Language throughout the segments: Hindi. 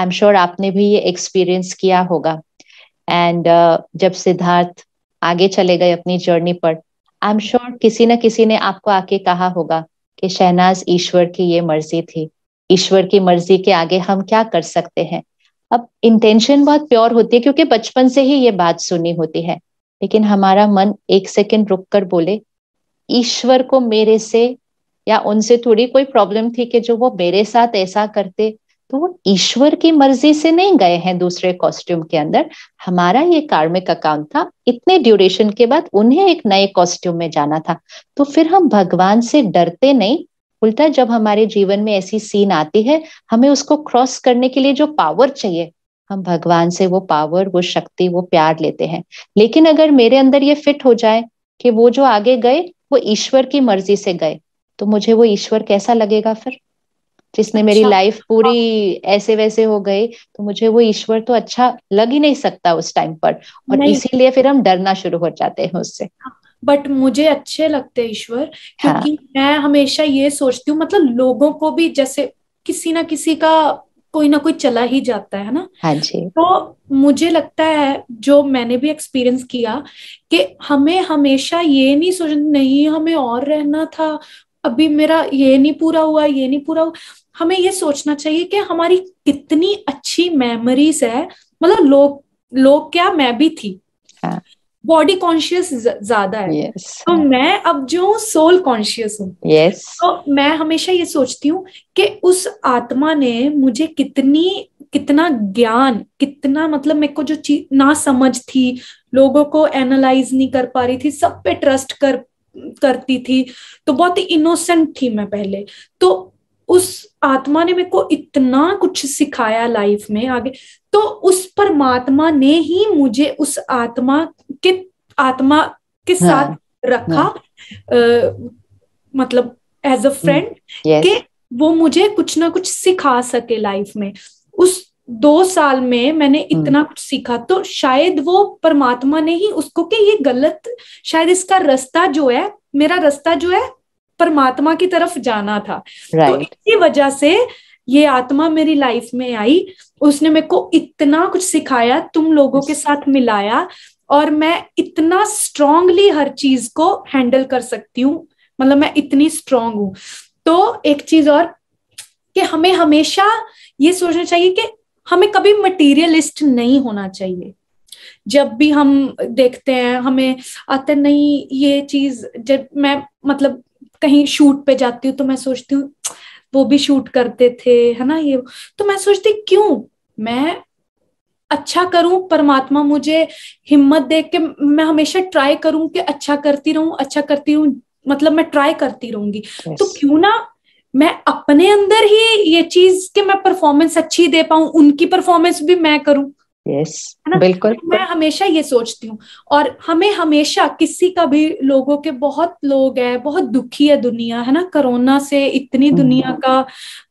आई एम श्योर आपने भी ये एक्सपीरियंस किया होगा। एंड जब सिद्धार्थ आगे चले गए अपनी जर्नी पर, आई एम श्योर किसी न किसी ने आपको आके कहा होगा कि शहनाज, ईश्वर की ये मर्जी थी, ईश्वर की मर्जी के आगे हम क्या कर सकते हैं। अब इंटेंशन बहुत प्योर होती है क्योंकि बचपन से ही ये बात सुनी होती है, लेकिन हमारा मन एक सेकंड रुक कर बोले, ईश्वर को मेरे से या उनसे थोड़ी कोई प्रॉब्लम थी कि जो वो मेरे साथ ऐसा करते, तो वो ईश्वर की मर्जी से नहीं गए हैं दूसरे कॉस्ट्यूम के अंदर। हमारा ये कार्मिक अकाउंट था, इतने ड्यूरेशन के बाद उन्हें एक नए कॉस्ट्यूम में जाना था। तो फिर हम भगवान से डरते नहीं, उल्टा जब हमारे जीवन में ऐसी सीन आती है, हमें उसको क्रॉस करने के लिए जो पावर चाहिए, हम भगवान से वो पावर, वो शक्ति, वो प्यार लेते हैं। लेकिन अगर मेरे अंदर ये फिट हो जाए कि वो जो आगे गए वो ईश्वर की मर्जी से गए, तो मुझे वो ईश्वर कैसा लगेगा फिर, जिसने मेरी अच्छा, लाइफ पूरी ऐसे वैसे हो गई, तो मुझे वो ईश्वर तो अच्छा लग ही नहीं सकता उस टाइम पर। और नहीं, इसीलिए फिर हम डरना शुरू हो जाते हैं उससे। बट मुझे अच्छे लगते हैं ईश्वर, हाँ। क्योंकि मैं हमेशा ये सोचती हूँ, मतलब लोगों को भी जैसे किसी ना किसी का कोई ना कोई चला ही जाता है ना। हाँ जी। तो मुझे लगता है, जो मैंने भी एक्सपीरियंस किया, कि हमें हमेशा ये नहीं सोचना नहीं हमें और रहना था, अभी मेरा ये नहीं पूरा हुआ, ये नहीं पूरा हुआ। हमें ये सोचना चाहिए कि हमारी कितनी अच्छी मेमोरीज है। मतलब लोग लोग क्या, मैं भी थी, हाँ। बॉडी कॉन्शियस ज्यादा है, यस। तो मैं अब जो सोल कॉन्शियस हूँ। यस। तो मैं हमेशा ये सोचती हूँ कि उस आत्मा ने मुझे कितना ज्ञान, कितना, मतलब मेरे को जो चीज ना समझ थी, लोगों को एनालाइज नहीं कर पा रही थी, सब पे ट्रस्ट करती थी, तो बहुत ही इनोसेंट थी मैं पहले। तो उस आत्मा ने मेरे को इतना कुछ सिखाया लाइफ में आगे। तो उस परमात्मा ने ही मुझे उस के आत्मा के साथ हाँ। रखा, हाँ। मतलब एज अ फ्रेंड, यस। कि वो मुझे कुछ ना कुछ सिखा सके लाइफ में। उस 2 साल में मैंने इतना कुछ सीखा, तो शायद वो परमात्मा ने ही उसको, कि ये गलत, शायद इसका रास्ता जो है, मेरा रास्ता जो है परमात्मा की तरफ जाना था। तो राइट। इसी वजह से ये आत्मा मेरी लाइफ में आई, उसने मेरे को इतना कुछ सिखाया, तुम लोगों के साथ मिलाया, और मैं इतना स्ट्रांगली हर चीज को हैंडल कर सकती हूँ। मतलब मैं इतनी स्ट्रांग हूं। तो एक चीज और, कि हमें हमेशा ये सोचना चाहिए कि हमें कभी मटीरियलिस्ट नहीं होना चाहिए। जब भी हम देखते हैं, हमें आता नहीं ये चीज, जब मैं मतलब कहीं शूट पे जाती हूँ तो मैं सोचती हूँ वो भी शूट करते थे, है ना ये। तो मैं सोचती क्यों मैं अच्छा करूं, परमात्मा मुझे हिम्मत दे के मैं हमेशा ट्राई करूं कि अच्छा करती रहूं, अच्छा करती रहूं, मतलब मैं ट्राई करती रहूंगी। यस। तो क्यों ना मैं अपने अंदर ही ये चीज कि मैं परफॉर्मेंस अच्छी दे पाऊं, उनकी परफॉर्मेंस भी मैं करूं, यस। है ना। बिल्कुल। तो मैं हमेशा ये सोचती हूँ। और हमें हमेशा किसी का भी, लोगों के बहुत लोग हैं, बहुत दुखी है दुनिया, है ना, कोरोना से इतनी दुनिया का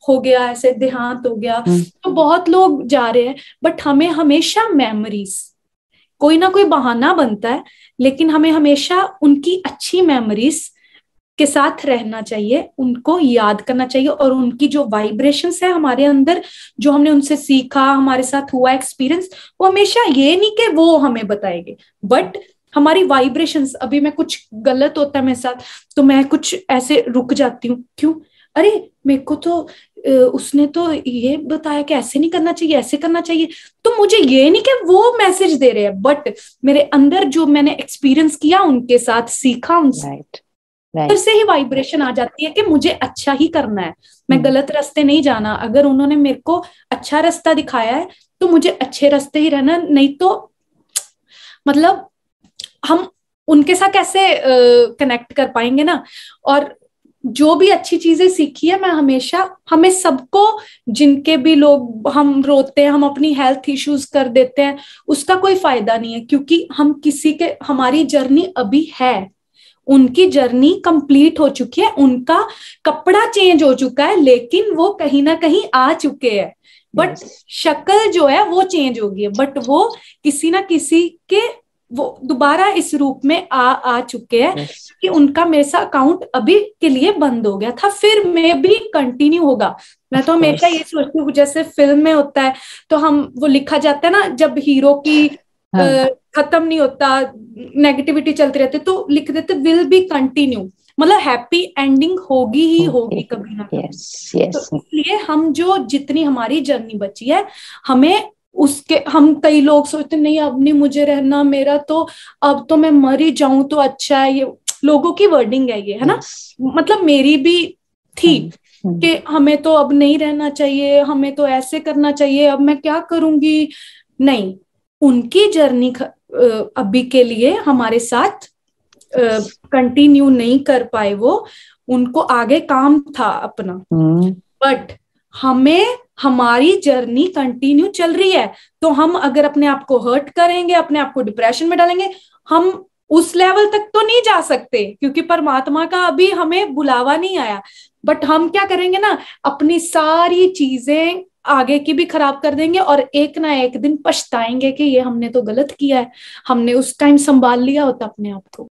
हो गया, ऐसे देहांत हो गया, तो बहुत लोग जा रहे हैं। बट हमें हमेशा मेमोरीज, कोई ना कोई बहाना बनता है, लेकिन हमें हमेशा उनकी अच्छी मेमोरीज के साथ रहना चाहिए, उनको याद करना चाहिए, और उनकी जो वाइब्रेशंस है हमारे अंदर, जो हमने उनसे सीखा, हमारे साथ हुआ एक्सपीरियंस, वो हमेशा ये नहीं कि वो हमें बताएंगे, बट हमारी वाइब्रेशंस। अभी मैं कुछ गलत होता है मेरे साथ, तो मैं कुछ ऐसे रुक जाती हूँ, क्यों, अरे मेरे को तो उसने तो ये बताया कि ऐसे नहीं करना चाहिए, ऐसे करना चाहिए। तो मुझे ये नहीं कि वो मैसेज दे रहे हैं, बट मेरे अंदर जो मैंने एक्सपीरियंस किया, उनके साथ सीखा, उनसे राइट। फिर राइट। से ही वाइब्रेशन आ जाती है कि मुझे अच्छा ही करना है, मैं गलत रास्ते नहीं जाना। अगर उन्होंने मेरे को अच्छा रास्ता दिखाया है, तो मुझे अच्छे रास्ते ही रहना, नहीं तो मतलब हम उनके साथ कैसे कनेक्ट कर पाएंगे ना। और जो भी अच्छी चीजें सीखी है, मैं हमेशा, हमें सबको, जिनके भी लोग हम रोते हैं, हम अपनी हेल्थ इश्यूज कर देते हैं, उसका कोई फायदा नहीं है, क्योंकि हम किसी के, हमारी जर्नी अभी है, उनकी जर्नी कंप्लीट हो चुकी है, उनका कपड़ा चेंज हो चुका है, लेकिन वो कहीं ना कहीं आ चुके हैं। But yes. शक्ल जो है वो चेंज हो गई है, बट वो किसी ना किसी के वो दोबारा इस रूप में आ चुके हैं yes. कि उनका मेरे साथ अकाउंट अभी के लिए बंद हो गया था, फिर में भी कंटिन्यू होगा। मैं तो हमेशा ये सोचती हूँ, जैसे फिल्म में होता है तो हम वो लिखा जाता है ना, जब हीरो की खत्म नहीं होता, नेगेटिविटी चलती रहती, तो लिख देते विल बी कंटिन्यू, मतलब हैप्पी एंडिंग होगी ही होगी कभी ना कभी। तो इसलिए हम जो जितनी हमारी जर्नी बची है, हमें उसके, हम कई लोग सोचते नहीं अब नहीं मुझे रहना, मेरा तो अब तो मैं मर ही जाऊं तो अच्छा है, ये लोगों की वर्डिंग है ये, है ना, मतलब मेरी भी थी कि हमें तो अब नहीं रहना चाहिए, हमें तो ऐसे करना चाहिए, अब मैं क्या करूंगी। नहीं, उनकी जर्नी अभी के लिए हमारे साथ कंटिन्यू नहीं कर पाए, वो उनको आगे काम था अपना, बट हमें हमारी जर्नी कंटिन्यू चल रही है। तो हम अगर अपने आप को हर्ट करेंगे, अपने आप को डिप्रेशन में डालेंगे, हम उस लेवल तक तो नहीं जा सकते, क्योंकि परमात्मा का अभी हमें बुलावा नहीं आया। बट हम क्या करेंगे ना, अपनी सारी चीजें आगे की भी खराब कर देंगे, और एक ना एक दिन पछताएंगे कि ये हमने तो गलत किया है, हमने उस टाइम संभाल लिया होता अपने आप को।